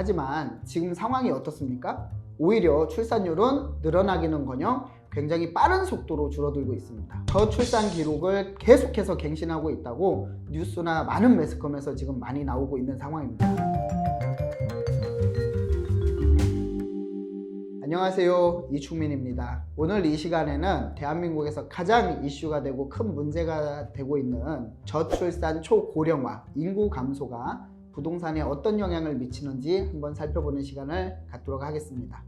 하지만 지금 상황이 어떻습니까? 오히려 출산율은 늘어나기는커녕 굉장히 빠른 속도로 줄어들고 있습니다. 저출산 기록을 계속해서 갱신하고 있다고 뉴스나 많은 매스컴에서 지금 많이 나오고 있는 상황입니다. 안녕하세요, 이충민입니다. 오늘 이 시간에는 대한민국에서 가장 이슈가 되고 큰 문제가 되고 있는 저출산 초고령화, 인구 감소가 부동산에 어떤 영향을 미치는지 한번 살펴보는 시간을 갖도록 하겠습니다.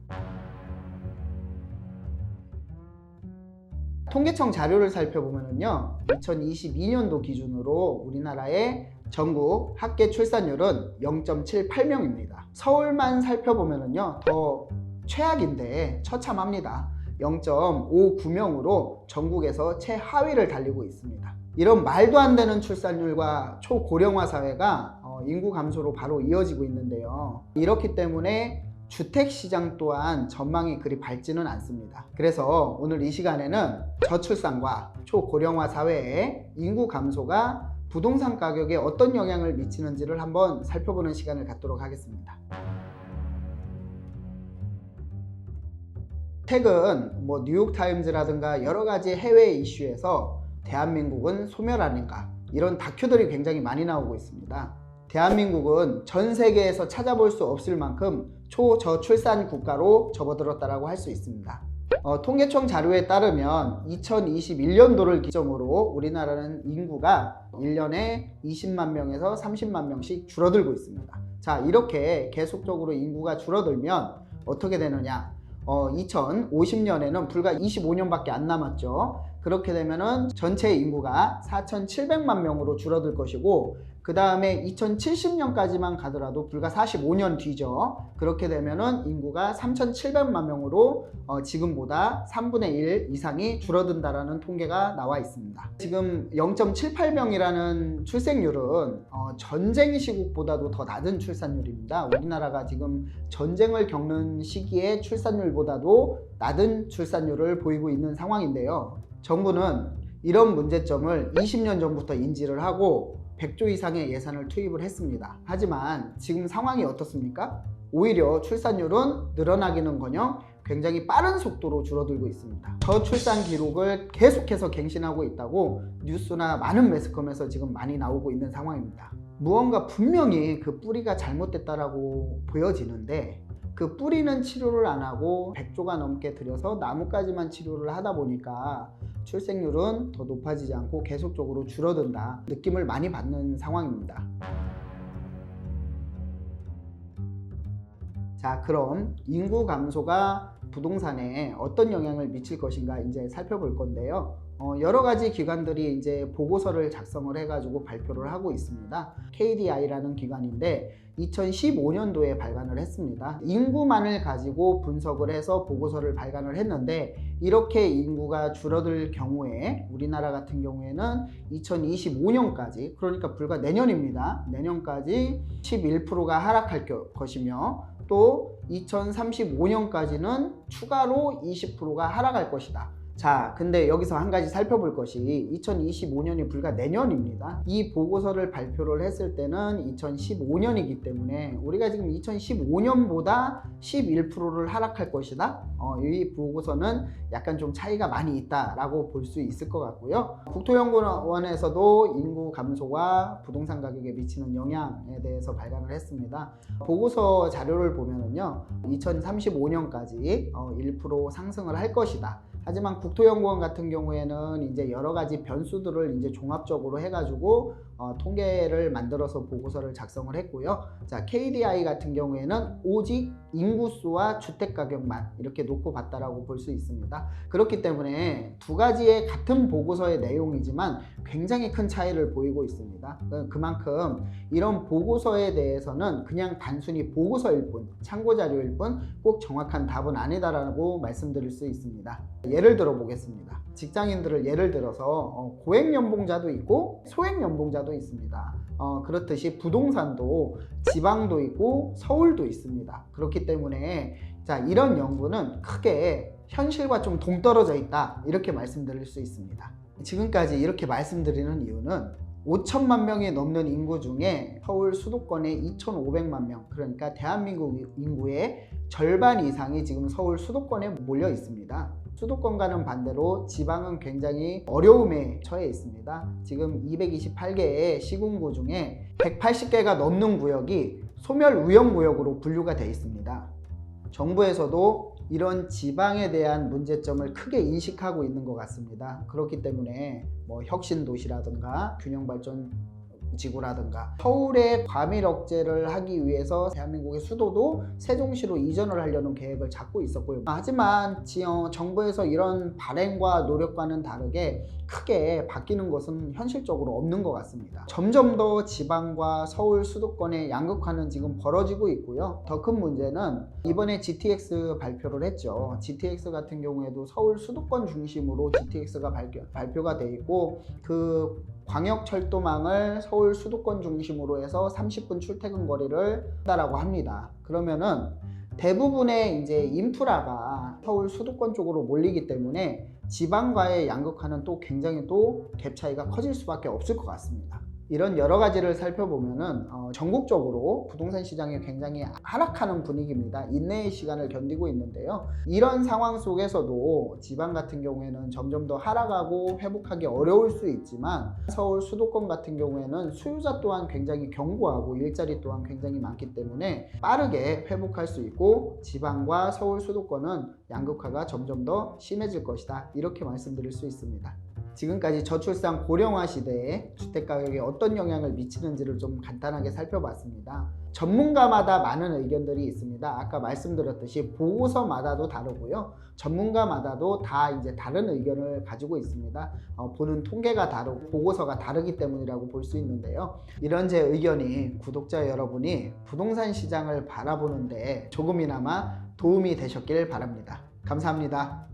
통계청 자료를 살펴보면요, 2022년도 기준으로 우리나라의 전국 합계 출산율은 0.78명입니다. 서울만 살펴보면요, 더 최악인데 처참합니다. 0.59명으로 전국에서 최하위를 달리고 있습니다. 이런 말도 안 되는 출산율과 초고령화 사회가 인구 감소로 바로 이어지고 있는데요. 이렇기 때문에 주택시장 또한 전망이 그리 밝지는 않습니다. 그래서 오늘 이 시간에는 저출산과 초고령화 사회의 인구 감소가 부동산 가격에 어떤 영향을 미치는지를 한번 살펴보는 시간을 갖도록 하겠습니다. 최근 뉴욕타임즈라든가 여러 가지 해외 이슈에서 대한민국은 소멸 아닌가, 이런 다큐들이 굉장히 많이 나오고 있습니다. 대한민국은 전 세계에서 찾아볼 수 없을 만큼 초저출산 국가로 접어들었다고 할 수 있습니다. 통계청 자료에 따르면 2021년도를 기점으로 우리나라는 인구가 1년에 20만 명에서 30만 명씩 줄어들고 있습니다. 자, 이렇게 계속적으로 인구가 줄어들면 어떻게 되느냐? 2050년에는 불과 25년밖에 안 남았죠. 그렇게 되면은 전체 인구가 4,700만 명으로 줄어들 것이고, 그 다음에 2070년까지만 가더라도 불과 45년 뒤죠. 그렇게 되면은 인구가 3,700만 명으로 지금보다 3분의 1 이상이 줄어든다라는 통계가 나와 있습니다. 지금 0.78명이라는 출생률은 전쟁 시국보다도 더 낮은 출산율입니다. 우리나라가 지금 전쟁을 겪는 시기에 출산율보다도 낮은 출산율을 보이고 있는 상황인데요. 정부는 이런 문제점을 20년 전부터 인지를 하고 100조 이상의 예산을 투입을 했습니다. 하지만 지금 상황이 어떻습니까? 오히려 출산율은 늘어나기는커녕 굉장히 빠른 속도로 줄어들고 있습니다. 저출산 기록을 계속해서 갱신하고 있다고 뉴스나 많은 매스컴에서 지금 많이 나오고 있는 상황입니다. 무언가 분명히 그 뿌리가 잘못됐다라고 보여지는데, 그 뿌리는 치료를 안 하고 100조가 넘게 들여서 나무까지만 치료를 하다 보니까 출생률은 더 높아지지 않고 계속적으로 줄어든다 느낌을 많이 받는 상황입니다. 자, 그럼 인구 감소가 부동산에 어떤 영향을 미칠 것인가 이제 살펴볼 건데요. 여러 가지 기관들이 이제 보고서를 작성을 해가지고 발표를 하고 있습니다. KDI라는 기관인데 2015년도에 발간을 했습니다. 인구만을 가지고 분석을 해서 보고서를 발간을 했는데, 이렇게 인구가 줄어들 경우에 우리나라 같은 경우에는 2025년까지, 그러니까 불과 내년입니다. 내년까지 11%가 하락할 것이며, 또 2035년까지는 추가로 20%가 하락할 것이다. 자, 근데 여기서 한 가지 살펴볼 것이 2025년이 불과 내년입니다. 이 보고서를 발표를 했을 때는 2015년이기 때문에 우리가 지금 2015년보다 11%를 하락할 것이다. 이 보고서는 약간 좀 차이가 많이 있다라고 볼 수 있을 것 같고요. 국토연구원에서도 인구 감소가 부동산 가격에 미치는 영향에 대해서 발간을 했습니다. 보고서 자료를 보면은요, 2035년까지 1% 상승을 할 것이다. 하지만 국토연구원 같은 경우에는 이제 여러 가지 변수들을 이제 종합적으로 해가지고 통계를 만들어서 보고서를 작성을 했고요. 자, KDI 같은 경우에는 오직 인구수와 주택 가격만 이렇게 놓고 봤다라고 볼 수 있습니다. 그렇기 때문에 두 가지의 같은 보고서의 내용이지만 굉장히 큰 차이를 보이고 있습니다. 그만큼 이런 보고서에 대해서는 그냥 단순히 보고서일 뿐, 참고 자료일 뿐 꼭 정확한 답은 아니다라고 말씀드릴 수 있습니다. 예를 들어 보겠습니다. 직장인들을 예를 들어서 고액연봉자도 있고 소액연봉자도 있습니다. 그렇듯이 부동산도 지방도 있고 서울도 있습니다. 그렇기 때문에 자, 이런 연구는 크게 현실과 좀 동떨어져 있다, 이렇게 말씀드릴 수 있습니다. 지금까지 이렇게 말씀드리는 이유는 5천만 명이 넘는 인구 중에 서울 수도권에 2,500만 명, 그러니까 대한민국 인구의 절반 이상이 지금 서울 수도권에 몰려 있습니다. 수도권과는 반대로 지방은 굉장히 어려움에 처해 있습니다. 지금 228개의 시군구 중에 180개가 넘는 구역이 소멸위험구역으로 분류가 되어 있습니다. 정부에서도 이런 지방에 대한 문제점을 크게 인식하고 있는 것 같습니다. 그렇기 때문에 혁신도시라든가 균형발전 지구라든가 서울의 과밀 억제를 하기 위해서 대한민국의 수도도 세종시로 이전을 하려는 계획을 잡고 있었고요. 하지만 정부에서 이런 발행과 노력과는 다르게 크게 바뀌는 것은 현실적으로 없는 것 같습니다. 점점 더 지방과 서울 수도권의 양극화는 지금 벌어지고 있고요. 더 큰 문제는 이번에 GTX 발표를 했죠. GTX 같은 경우에도 서울 수도권 중심으로 GTX가 발표가 돼 있고, 그 광역철도망을 서울 수도권 중심으로 해서 30분 출퇴근 거리를 한다라고 합니다. 그러면은 대부분의 이제 인프라가 서울 수도권 쪽으로 몰리기 때문에 지방과의 양극화는 또 굉장히 또 갭 차이가 커질 수밖에 없을 것 같습니다. 이런 여러 가지를 살펴보면은 전국적으로 부동산 시장이 굉장히 하락하는 분위기입니다. 인내의 시간을 견디고 있는데요. 이런 상황 속에서도 지방 같은 경우에는 점점 더 하락하고 회복하기 어려울 수 있지만, 서울 수도권 같은 경우에는 수요자 또한 굉장히 견고하고 일자리 또한 굉장히 많기 때문에 빠르게 회복할 수 있고, 지방과 서울 수도권은 양극화가 점점 더 심해질 것이다, 이렇게 말씀드릴 수 있습니다. 지금까지 저출산 고령화 시대에 주택가격에 어떤 영향을 미치는지를 좀 간단하게 살펴봤습니다. 전문가마다 많은 의견들이 있습니다. 아까 말씀드렸듯이 보고서마다도 다르고요. 전문가마다도 다 이제 다른 의견을 가지고 있습니다. 보는 통계가 다르고 보고서가 다르기 때문이라고 볼 수 있는데요. 이런 제 의견이 구독자 여러분이 부동산 시장을 바라보는데 조금이나마 도움이 되셨길 바랍니다. 감사합니다.